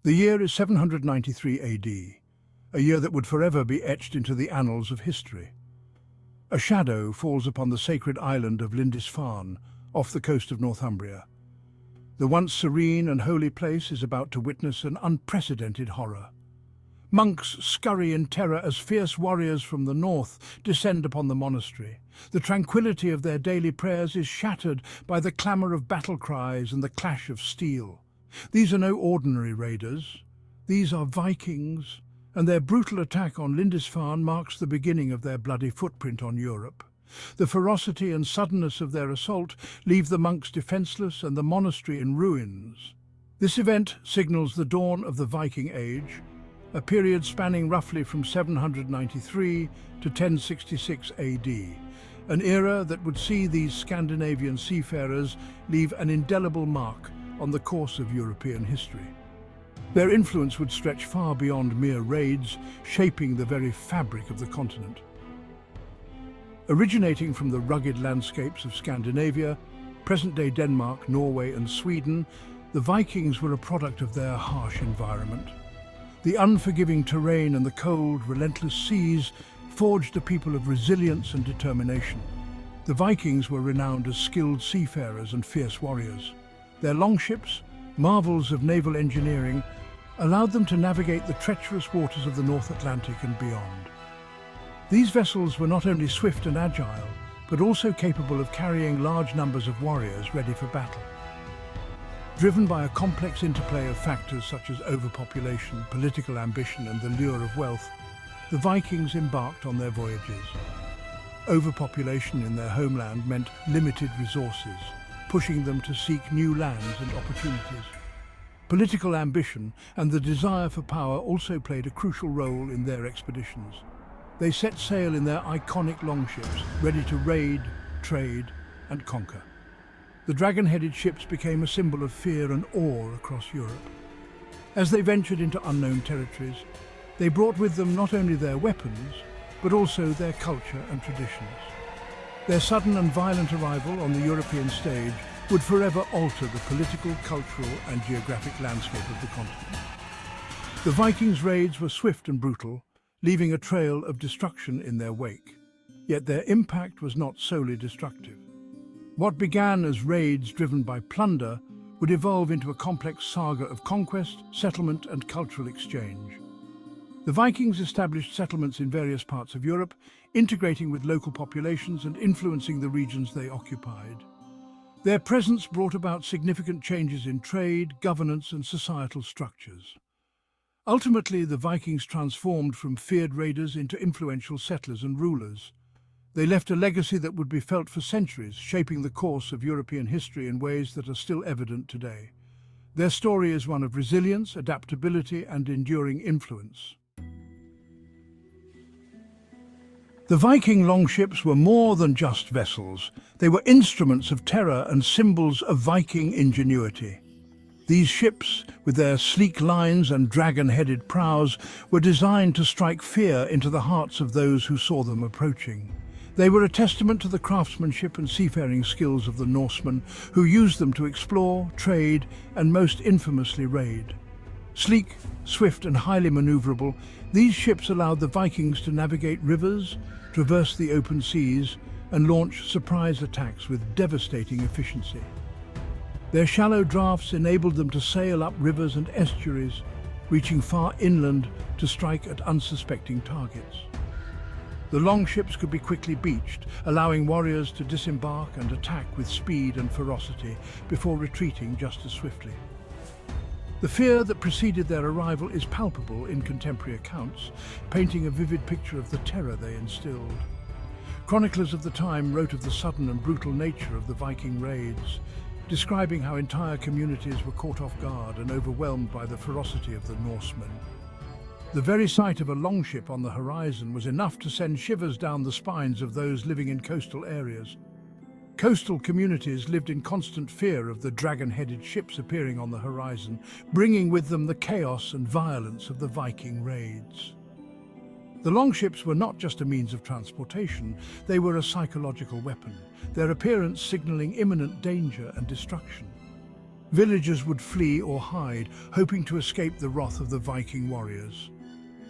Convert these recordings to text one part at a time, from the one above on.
The year is 793 AD, a year that would forever be etched into the annals of history. A shadow falls upon the sacred island of Lindisfarne, off the coast of Northumbria. The once serene and holy place is about to witness an unprecedented horror. Monks scurry in terror as fierce warriors from the north descend upon the monastery. The tranquility of their daily prayers is shattered by the clamour of battle cries and the clash of steel. These are no ordinary raiders. These are Vikings, and their brutal attack on Lindisfarne marks the beginning of their bloody footprint on Europe. The ferocity and suddenness of their assault leave the monks defenceless and the monastery in ruins. This event signals the dawn of the Viking Age, a period spanning roughly from 793 to 1066 AD, an era that would see these Scandinavian seafarers leave an indelible mark on the course of European history. Their influence would stretch far beyond mere raids, shaping the very fabric of the continent. Originating from the rugged landscapes of Scandinavia, present-day Denmark, Norway and Sweden, the Vikings were a product of their harsh environment. The unforgiving terrain and the cold, relentless seas forged a people of resilience and determination. The Vikings were renowned as skilled seafarers and fierce warriors. Their longships, marvels of naval engineering, allowed them to navigate the treacherous waters of the North Atlantic and beyond. These vessels were not only swift and agile, but also capable of carrying large numbers of warriors ready for battle. Driven by a complex interplay of factors such as overpopulation, political ambition and the lure of wealth, the Vikings embarked on their voyages. Overpopulation in their homeland meant limited resources, pushing them to seek new lands and opportunities. Political ambition and the desire for power also played a crucial role in their expeditions. They set sail in their iconic longships, ready to raid, trade, and conquer. The dragon-headed ships became a symbol of fear and awe across Europe. As they ventured into unknown territories, they brought with them not only their weapons, but also their culture and traditions. Their sudden and violent arrival on the European stage would forever alter the political, cultural and geographic landscape of the continent. The Vikings' raids were swift and brutal, leaving a trail of destruction in their wake. Yet their impact was not solely destructive. What began as raids driven by plunder would evolve into a complex saga of conquest, settlement and cultural exchange. The Vikings established settlements in various parts of Europe, integrating with local populations and influencing the regions they occupied. Their presence brought about significant changes in trade, governance and societal structures. Ultimately, the Vikings transformed from feared raiders into influential settlers and rulers. They left a legacy that would be felt for centuries, shaping the course of European history in ways that are still evident today. Their story is one of resilience, adaptability and enduring influence. The Viking longships were more than just vessels. They were instruments of terror and symbols of Viking ingenuity. These ships, with their sleek lines and dragon-headed prows, were designed to strike fear into the hearts of those who saw them approaching. They were a testament to the craftsmanship and seafaring skills of the Norsemen, who used them to explore, trade, and most infamously raid. Sleek, swift and highly maneuverable, these ships allowed the Vikings to navigate rivers, traverse the open seas, and launch surprise attacks with devastating efficiency. Their shallow drafts enabled them to sail up rivers and estuaries, reaching far inland to strike at unsuspecting targets. The longships could be quickly beached, allowing warriors to disembark and attack with speed and ferocity before retreating just as swiftly. The fear that preceded their arrival is palpable in contemporary accounts, painting a vivid picture of the terror they instilled. Chroniclers of the time wrote of the sudden and brutal nature of the Viking raids, describing how entire communities were caught off guard and overwhelmed by the ferocity of the Norsemen. The very sight of a longship on the horizon was enough to send shivers down the spines of those living in coastal areas. Coastal communities lived in constant fear of the dragon-headed ships appearing on the horizon, bringing with them the chaos and violence of the Viking raids. The longships were not just a means of transportation, they were a psychological weapon, their appearance signaling imminent danger and destruction. Villagers would flee or hide, hoping to escape the wrath of the Viking warriors.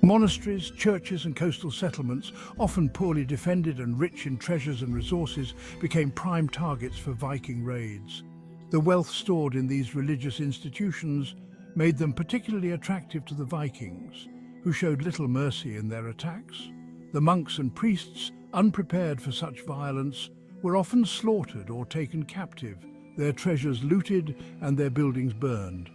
Monasteries, churches and coastal settlements, often poorly defended and rich in treasures and resources, became prime targets for Viking raids. The wealth stored in these religious institutions made them particularly attractive to the Vikings, who showed little mercy in their attacks. The monks and priests, unprepared for such violence, were often slaughtered or taken captive, their treasures looted and their buildings burned.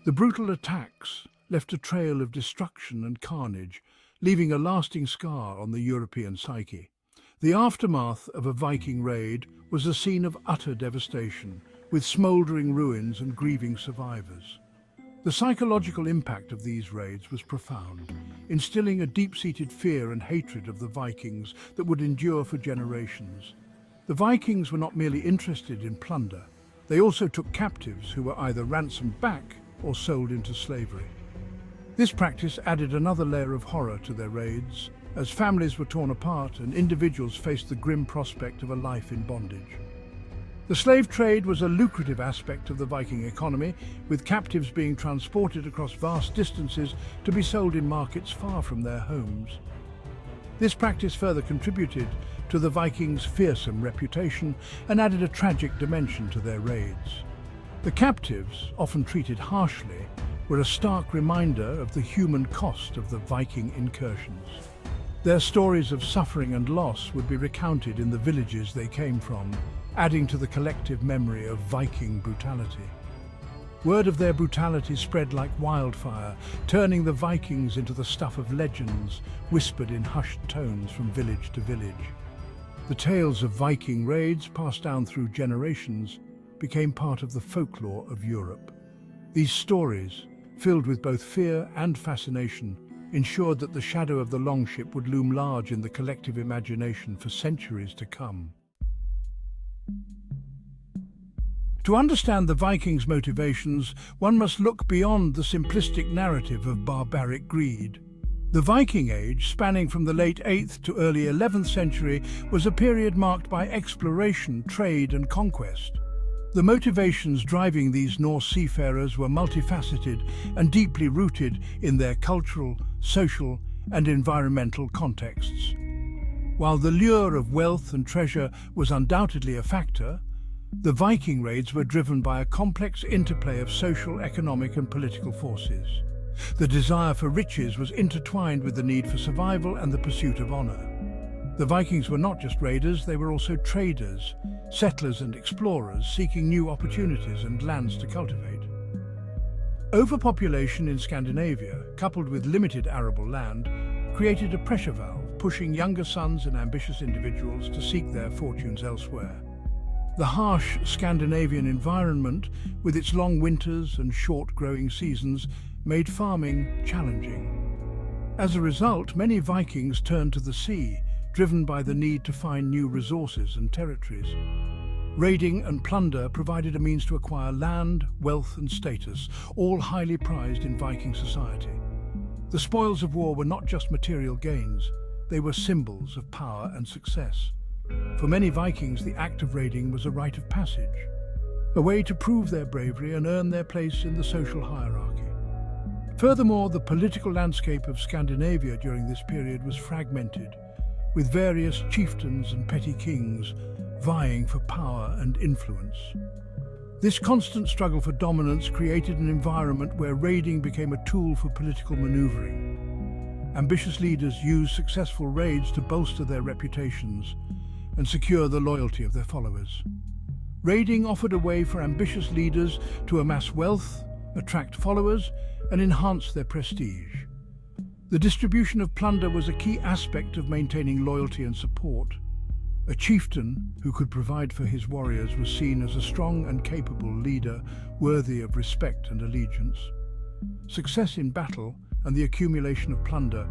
The brutal attacks left a trail of destruction and carnage, leaving a lasting scar on the European psyche. The aftermath of a Viking raid was a scene of utter devastation, with smouldering ruins and grieving survivors. The psychological impact of these raids was profound, instilling a deep-seated fear and hatred of the Vikings that would endure for generations. The Vikings were not merely interested in plunder, they also took captives who were either ransomed back or sold into slavery. This practice added another layer of horror to their raids, as families were torn apart and individuals faced the grim prospect of a life in bondage. The slave trade was a lucrative aspect of the Viking economy, with captives being transported across vast distances to be sold in markets far from their homes. This practice further contributed to the Vikings' fearsome reputation and added a tragic dimension to their raids. The captives, often treated harshly, were a stark reminder of the human cost of the Viking incursions. Their stories of suffering and loss would be recounted in the villages they came from, adding to the collective memory of Viking brutality. Word of their brutality spread like wildfire, turning the Vikings into the stuff of legends, whispered in hushed tones from village to village. The tales of Viking raids, passed down through generations, became part of the folklore of Europe. These stories, filled with both fear and fascination, ensured that the shadow of the longship would loom large in the collective imagination for centuries to come. To understand the Vikings' motivations, one must look beyond the simplistic narrative of barbaric greed. The Viking Age, spanning from the late 8th to early 11th century, was a period marked by exploration, trade and conquest. The motivations driving these Norse seafarers were multifaceted and deeply rooted in their cultural, social, and environmental contexts. While the lure of wealth and treasure was undoubtedly a factor, the Viking raids were driven by a complex interplay of social, economic, and political forces. The desire for riches was intertwined with the need for survival and the pursuit of honor. The Vikings were not just raiders, they were also traders, settlers and explorers seeking new opportunities and lands to cultivate. Overpopulation in Scandinavia, coupled with limited arable land, created a pressure valve, pushing younger sons and ambitious individuals to seek their fortunes elsewhere. The harsh Scandinavian environment, with its long winters and short growing seasons, made farming challenging. As a result, many Vikings turned to the sea, driven by the need to find new resources and territories. Raiding and plunder provided a means to acquire land, wealth and status, all highly prized in Viking society. The spoils of war were not just material gains, they were symbols of power and success. For many Vikings, the act of raiding was a rite of passage, a way to prove their bravery and earn their place in the social hierarchy. Furthermore, the political landscape of Scandinavia during this period was fragmented, with various chieftains and petty kings vying for power and influence. This constant struggle for dominance created an environment where raiding became a tool for political maneuvering. Ambitious leaders used successful raids to bolster their reputations and secure the loyalty of their followers. Raiding offered a way for ambitious leaders to amass wealth, attract followers, and enhance their prestige. The distribution of plunder was a key aspect of maintaining loyalty and support. A chieftain who could provide for his warriors was seen as a strong and capable leader worthy of respect and allegiance. Success in battle and the accumulation of plunder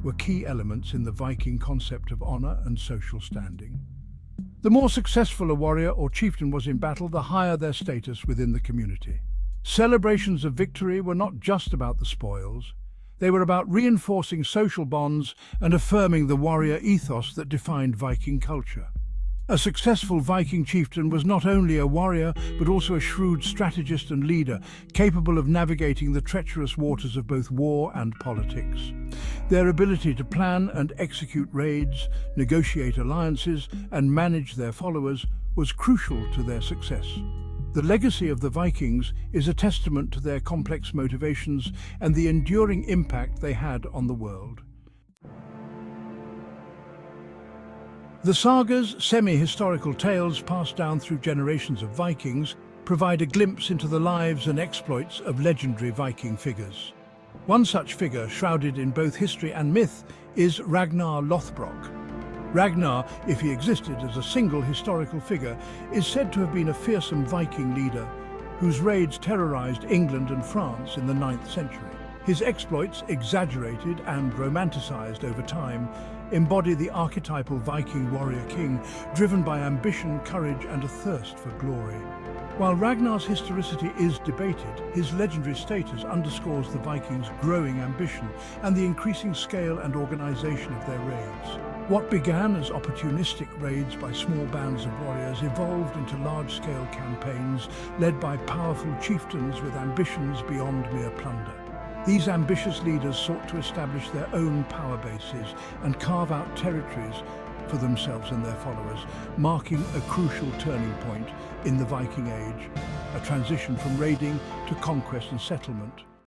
were key elements in the Viking concept of honor and social standing. The more successful a warrior or chieftain was in battle, the higher their status within the community. Celebrations of victory were not just about the spoils. They were about reinforcing social bonds and affirming the warrior ethos that defined Viking culture. A successful Viking chieftain was not only a warrior, but also a shrewd strategist and leader, capable of navigating the treacherous waters of both war and politics. Their ability to plan and execute raids, negotiate alliances, and manage their followers was crucial to their success. The legacy of the Vikings is a testament to their complex motivations and the enduring impact they had on the world. The sagas, semi-historical tales passed down through generations of Vikings, provide a glimpse into the lives and exploits of legendary Viking figures. One such figure, shrouded in both history and myth, is Ragnar Lothbrok. Ragnar, if he existed as a single historical figure, is said to have been a fearsome Viking leader whose raids terrorized England and France in the 9th century. His exploits, exaggerated and romanticized over time, embody the archetypal Viking warrior king, driven by ambition, courage, and a thirst for glory. While Ragnar's historicity is debated, his legendary status underscores the Vikings' growing ambition and the increasing scale and organization of their raids. What began as opportunistic raids by small bands of warriors evolved into large-scale campaigns led by powerful chieftains with ambitions beyond mere plunder. These ambitious leaders sought to establish their own power bases and carve out territories for themselves and their followers, marking a crucial turning point in the Viking Age, a transition from raiding to conquest and settlement.